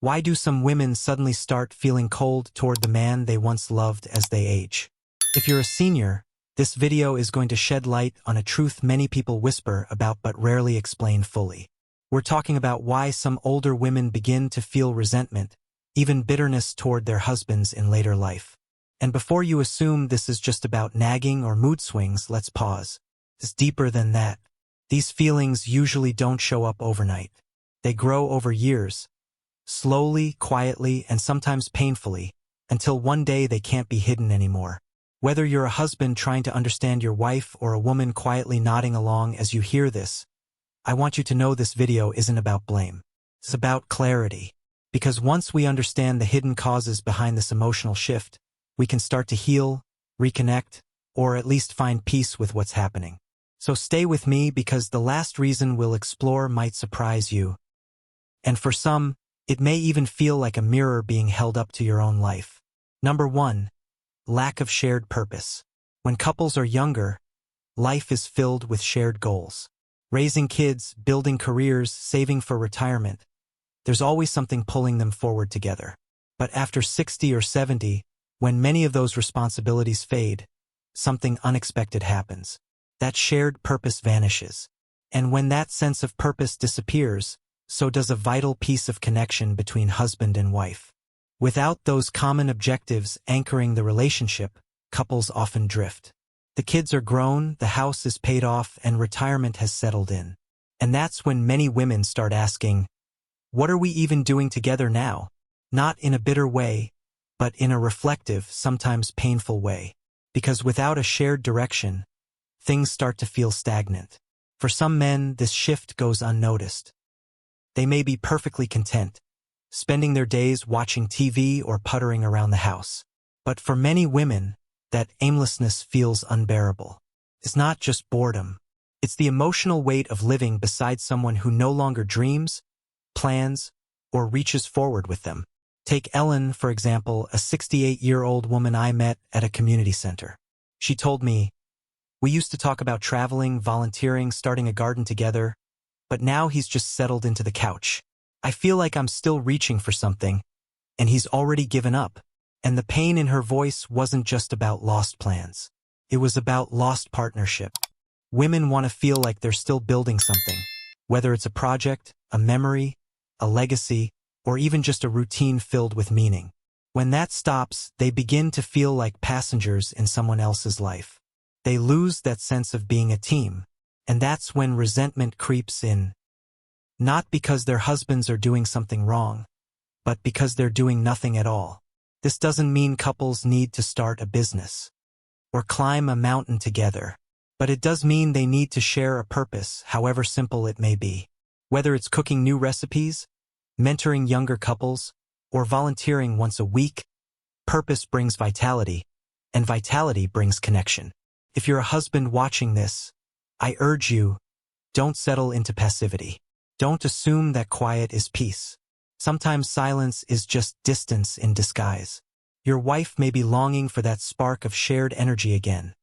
Why do some women suddenly start feeling cold toward the man they once loved as they age? If you're a senior, this video is going to shed light on a truth many people whisper about but rarely explain fully. We're talking about why some older women begin to feel resentment, even bitterness toward their husbands in later life. And before you assume this is just about nagging or mood swings, let's pause. It's deeper than that. These feelings usually don't show up overnight. They grow over years, slowly, quietly, and sometimes painfully, until one day they can't be hidden anymore. Whether you're a husband trying to understand your wife or a woman quietly nodding along as you hear this, I want you to know this video isn't about blame. It's about clarity. Because once we understand the hidden causes behind this emotional shift, we can start to heal, reconnect, or at least find peace with what's happening. So stay with me because the last reason we'll explore might surprise you. And for some, it may even feel like a mirror being held up to your own life. Number 1. Lack of shared purpose. When couples are younger, life is filled with shared goals. Raising kids, building careers, saving for retirement. There's always something pulling them forward together. But after 60 or 70, when many of those responsibilities fade, something unexpected happens. That shared purpose vanishes. And when that sense of purpose disappears, so does a vital piece of connection between husband and wife. Without those common objectives anchoring the relationship, couples often drift. The kids are grown, the house is paid off, and retirement has settled in. And that's when many women start asking, what are we even doing together now? Not in a bitter way, but in a reflective, sometimes painful way. Because without a shared direction, things start to feel stagnant. For some men, this shift goes unnoticed. They may be perfectly content, spending their days watching TV or puttering around the house. But for many women, that aimlessness feels unbearable. It's not just boredom. It's the emotional weight of living beside someone who no longer dreams, plans, or reaches forward with them. Take Ellen, for example, a 68-year-old woman I met at a community center. She told me, we used to talk about traveling, volunteering, starting a garden together, but now he's just settled into the couch. I feel like I'm still reaching for something, and he's already given up. And the pain in her voice wasn't just about lost plans. It was about lost partnership. Women want to feel like they're still building something, whether it's a project, a memory, a legacy, or even just a routine filled with meaning. When that stops, they begin to feel like passengers in someone else's life. They lose that sense of being a team, and that's when resentment creeps in. Not because their husbands are doing something wrong, but because they're doing nothing at all. This doesn't mean couples need to start a business or climb a mountain together, but it does mean they need to share a purpose, however simple it may be. Whether it's cooking new recipes, mentoring younger couples, or volunteering once a week, purpose brings vitality, and vitality brings connection. If you're a husband watching this, I urge you, don't settle into passivity. Don't assume that quiet is peace. Sometimes silence is just distance in disguise. Your wife may be longing for that spark of shared energy again.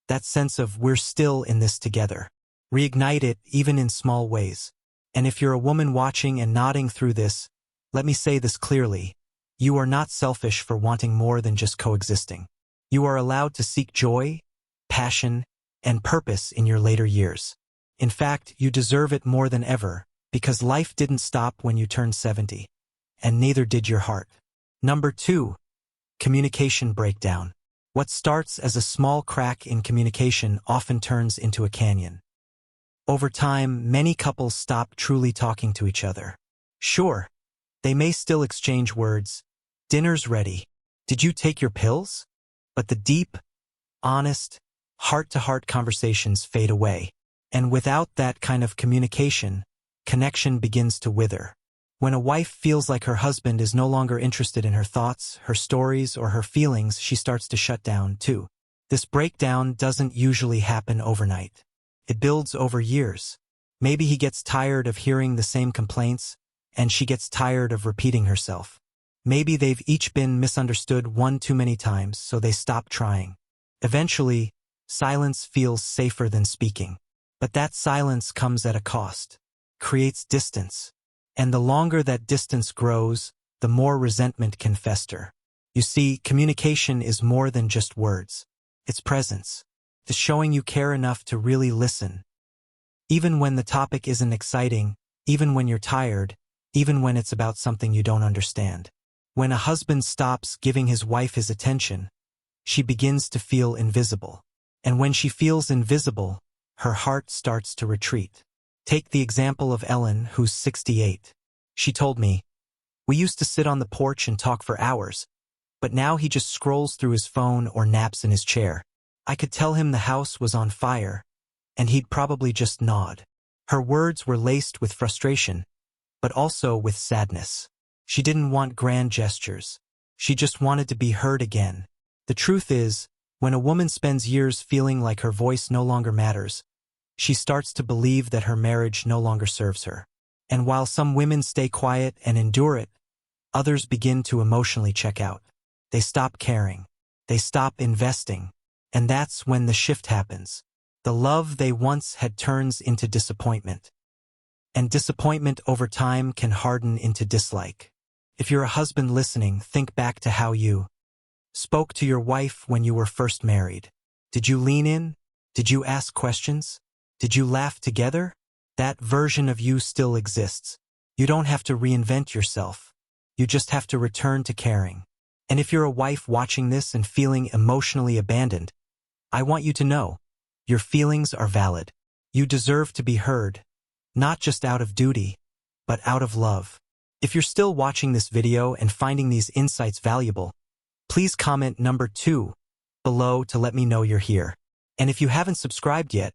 That sense of we're still in this together. Reignite it even in small ways. And if you're a woman watching and nodding through this, let me say this clearly. You are not selfish for wanting more than just coexisting. You are allowed to seek joy, passion, and purpose in your later years. In fact, you deserve it more than ever, because life didn't stop when you turned 70, and neither did your heart. Number 2, communication breakdown. What starts as a small crack in communication often turns into a canyon. Over time, many couples stop truly talking to each other. Sure, they may still exchange words, dinner's ready, did you take your pills? But the deep, honest, heart-to-heart conversations fade away. And without that kind of communication, connection begins to wither. When a wife feels like her husband is no longer interested in her thoughts, her stories, or her feelings, she starts to shut down too. This breakdown doesn't usually happen overnight. It builds over years. Maybe he gets tired of hearing the same complaints, and she gets tired of repeating herself. Maybe they've each been misunderstood one too many times, so they stop trying. Eventually, silence feels safer than speaking. But that silence comes at a cost. Creates distance. And the longer that distance grows, the more resentment can fester. You see, communication is more than just words. It's presence. It's showing you care enough to really listen. Even when the topic isn't exciting, even when you're tired, even when it's about something you don't understand. When a husband stops giving his wife his attention, she begins to feel invisible. And when she feels invisible, her heart starts to retreat. Take the example of Ellen, who's 68. She told me, "We used to sit on the porch and talk for hours, but now he just scrolls through his phone or naps in his chair. I could tell him the house was on fire, and he'd probably just nod." Her words were laced with frustration, but also with sadness. She didn't want grand gestures. She just wanted to be heard again. The truth is, when a woman spends years feeling like her voice no longer matters, she starts to believe that her marriage no longer serves her. And while some women stay quiet and endure it, others begin to emotionally check out. They stop caring. They stop investing. And that's when the shift happens. The love they once had turns into disappointment. And disappointment over time can harden into dislike. If you're a husband listening, think back to how you spoke to your wife when you were first married. Did you lean in? Did you ask questions? Did you laugh together? That version of you still exists. You don't have to reinvent yourself. You just have to return to caring. And if you're a wife watching this and feeling emotionally abandoned, I want you to know, your feelings are valid. You deserve to be heard, not just out of duty, but out of love. If you're still watching this video and finding these insights valuable, please comment number 2 below to let me know you're here. And if you haven't subscribed yet,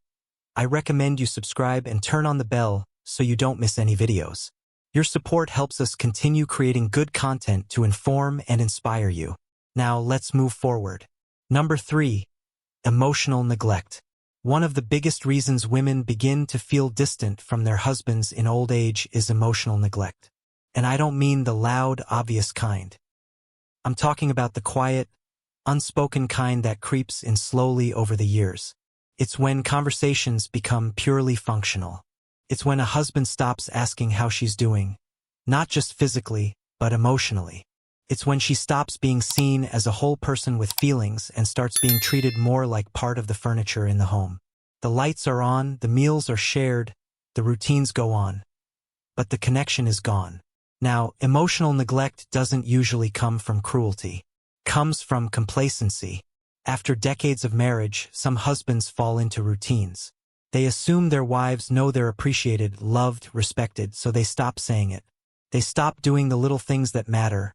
I recommend you subscribe and turn on the bell so you don't miss any videos. Your support helps us continue creating good content to inform and inspire you. Now let's move forward. Number 3, emotional neglect. One of the biggest reasons women begin to feel distant from their husbands in old age is emotional neglect. And I don't mean the loud, obvious kind. I'm talking about the quiet, unspoken kind that creeps in slowly over the years. It's when conversations become purely functional. It's when a husband stops asking how she's doing, not just physically, but emotionally. It's when she stops being seen as a whole person with feelings and starts being treated more like part of the furniture in the home. The lights are on, the meals are shared, the routines go on, but the connection is gone. Now, emotional neglect doesn't usually come from cruelty. It comes from complacency. After decades of marriage, some husbands fall into routines. They assume their wives know they're appreciated, loved, respected, so they stop saying it. They stop doing the little things that matter,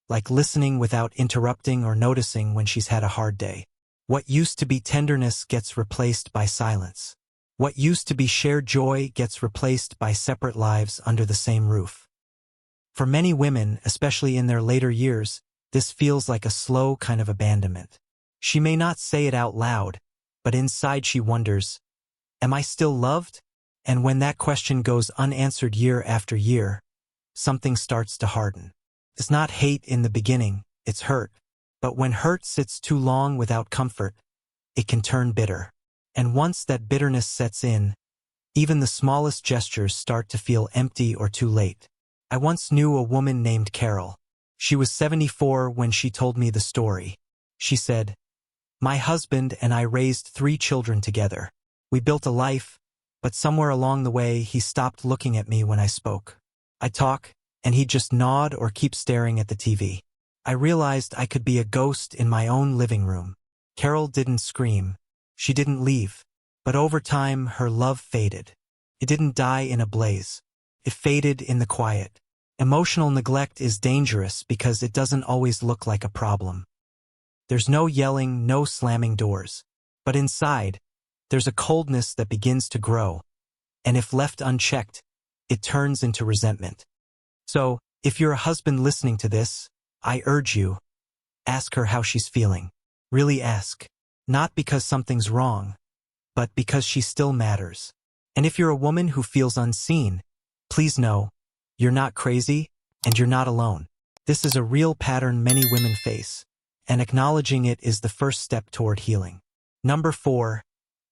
like listening without interrupting or noticing when she's had a hard day. What used to be tenderness gets replaced by silence. What used to be shared joy gets replaced by separate lives under the same roof. For many women, especially in their later years, this feels like a slow kind of abandonment. She may not say it out loud, but inside she wonders, am I still loved? And when that question goes unanswered year after year, something starts to harden. It's not hate in the beginning, it's hurt. But when hurt sits too long without comfort, it can turn bitter. And once that bitterness sets in, even the smallest gestures start to feel empty or too late. I once knew a woman named Carol. She was 74 when she told me the story. She said, "My husband and I raised 3 children together. We built a life, but somewhere along the way he stopped looking at me when I spoke. I'd talk, and he'd just nod or keep staring at the TV. I realized I could be a ghost in my own living room." Carol didn't scream. She didn't leave. But over time, her love faded. It didn't die in a blaze. It faded in the quiet. Emotional neglect is dangerous because it doesn't always look like a problem. There's no yelling, no slamming doors. But inside, there's a coldness that begins to grow. And if left unchecked, it turns into resentment. So, if you're a husband listening to this, I urge you, ask her how she's feeling. Really ask. Not because something's wrong, but because she still matters. And if you're a woman who feels unseen, please know, you're not crazy, and you're not alone. This is a real pattern many women face, and acknowledging it is the first step toward healing. Number 4,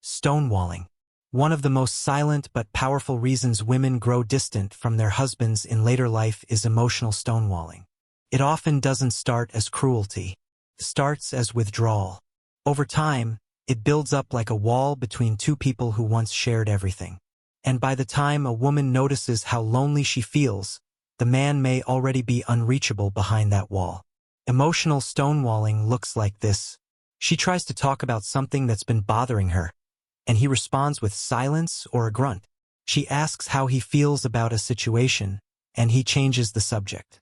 stonewalling. One of the most silent but powerful reasons women grow distant from their husbands in later life is emotional stonewalling. It often doesn't start as cruelty. It starts as withdrawal. Over time, it builds up like a wall between two people who once shared everything. And by the time a woman notices how lonely she feels, the man may already be unreachable behind that wall. Emotional stonewalling looks like this. She tries to talk about something that's been bothering her, and he responds with silence or a grunt. She asks how he feels about a situation, and he changes the subject.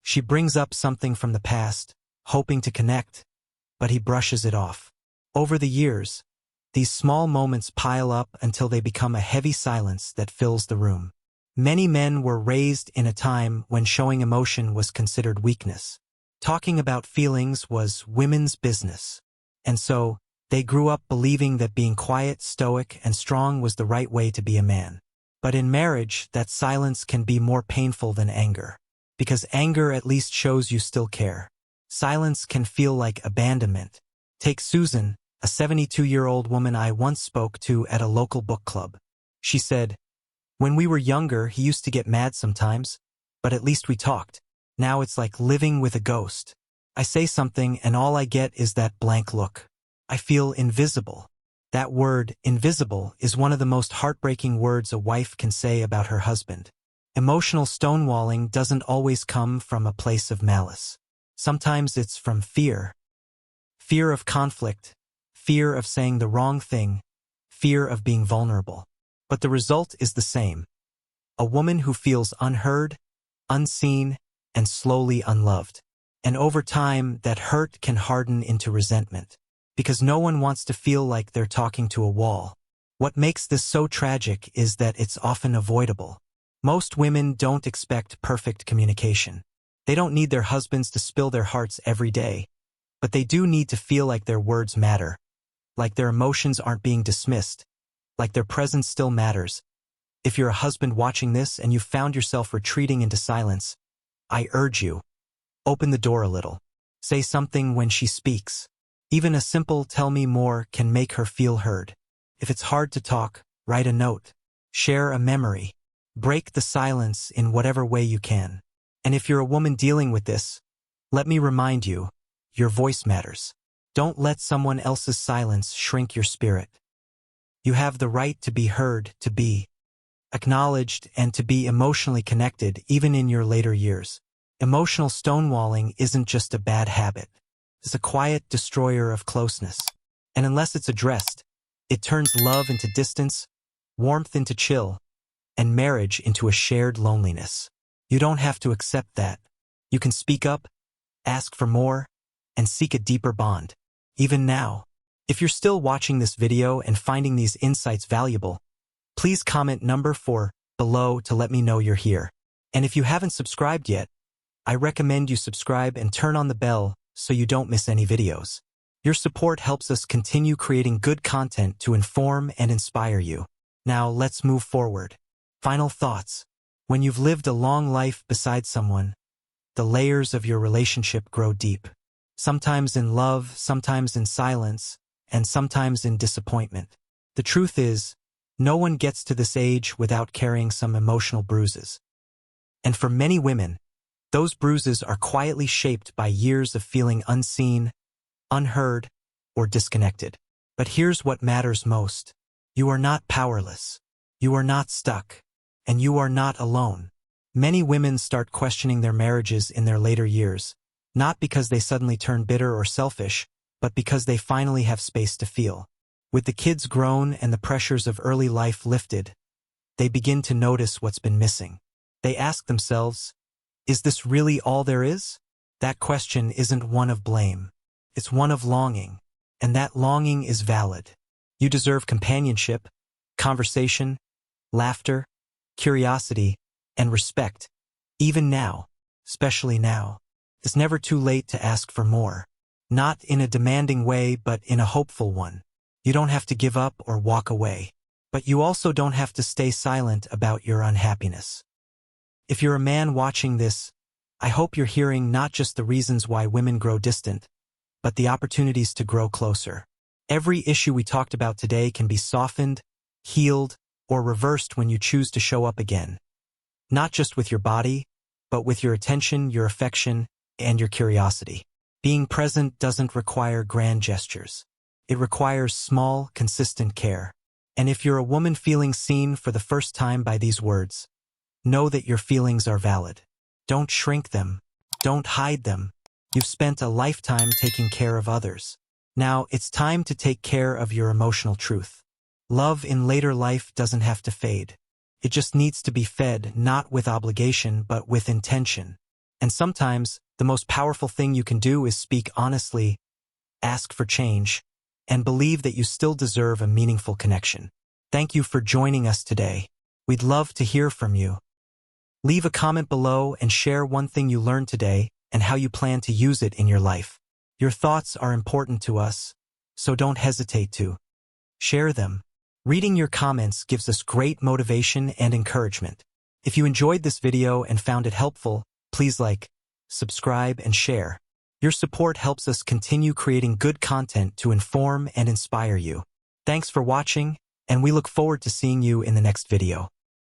She brings up something from the past, hoping to connect, but he brushes it off. Over the years, these small moments pile up until they become a heavy silence that fills the room. Many men were raised in a time when showing emotion was considered weakness. Talking about feelings was women's business. And so, they grew up believing that being quiet, stoic, and strong was the right way to be a man. But in marriage, that silence can be more painful than anger. Because anger at least shows you still care. Silence can feel like abandonment. Take Susan, a 72-year-old woman I once spoke to at a local book club. She said, "When we were younger, he used to get mad sometimes, but at least we talked. Now it's like living with a ghost. I say something and all I get is that blank look. I feel invisible." That word, invisible, is one of the most heartbreaking words a wife can say about her husband. Emotional stonewalling doesn't always come from a place of malice. Sometimes it's from fear. Fear of conflict, fear of saying the wrong thing, fear of being vulnerable. But the result is the same. A woman who feels unheard, unseen, and slowly unloved. And over time, that hurt can harden into resentment. Because no one wants to feel like they're talking to a wall. What makes this so tragic is that it's often avoidable. Most women don't expect perfect communication. They don't need their husbands to spill their hearts every day. But they do need to feel like their words matter. Like their emotions aren't being dismissed. Like their presence still matters. If you're a husband watching this and you've found yourself retreating into silence, I urge you, open the door a little. Say something when she speaks. Even a simple "tell me more" can make her feel heard. If it's hard to talk, write a note. Share a memory. Break the silence in whatever way you can. And if you're a woman dealing with this, let me remind you, your voice matters. Don't let someone else's silence shrink your spirit. You have the right to be heard, to be acknowledged, and to be emotionally connected even in your later years. Emotional stonewalling isn't just a bad habit. It's a quiet destroyer of closeness. And unless it's addressed, it turns love into distance, warmth into chill, and marriage into a shared loneliness. You don't have to accept that. You can speak up, ask for more, and seek a deeper bond. Even now, if you're still watching this video and finding these insights valuable, please comment number 4 below to let me know you're here. And if you haven't subscribed yet, I recommend you subscribe and turn on the bell so you don't miss any videos. Your support helps us continue creating good content to inform and inspire you. Now let's move forward. Final thoughts. When you've lived a long life beside someone, the layers of your relationship grow deep. Sometimes in love, sometimes in silence, and sometimes in disappointment. The truth is, no one gets to this age without carrying some emotional bruises. And for many women, those bruises are quietly shaped by years of feeling unseen, unheard, or disconnected. But here's what matters most. You are not powerless. You are not stuck. And you are not alone. Many women start questioning their marriages in their later years, not because they suddenly turn bitter or selfish, but because they finally have space to feel. With the kids grown and the pressures of early life lifted, they begin to notice what's been missing. They ask themselves, is this really all there is? That question isn't one of blame. It's one of longing, and that longing is valid. You deserve companionship, conversation, laughter, curiosity, and respect. Even now, especially now. It's never too late to ask for more. Not in a demanding way, but in a hopeful one. You don't have to give up or walk away. But you also don't have to stay silent about your unhappiness. If you're a man watching this, I hope you're hearing not just the reasons why women grow distant, but the opportunities to grow closer. Every issue we talked about today can be softened, healed, or reversed when you choose to show up again. Not just with your body, but with your attention, your affection, and your curiosity. Being present doesn't require grand gestures. It requires small, consistent care. And if you're a woman feeling seen for the first time by these words, know that your feelings are valid. Don't shrink them. Don't hide them. You've spent a lifetime taking care of others. Now it's time to take care of your emotional truth. Love in later life doesn't have to fade. It just needs to be fed, not with obligation, but with intention. And sometimes, the most powerful thing you can do is speak honestly, ask for change, and believe that you still deserve a meaningful connection. Thank you for joining us today. We'd love to hear from you. Leave a comment below and share one thing you learned today and how you plan to use it in your life. Your thoughts are important to us, so don't hesitate to share them. Reading your comments gives us great motivation and encouragement. If you enjoyed this video and found it helpful, please like, subscribe, and share. Your support helps us continue creating good content to inform and inspire you. Thanks for watching, and we look forward to seeing you in the next video.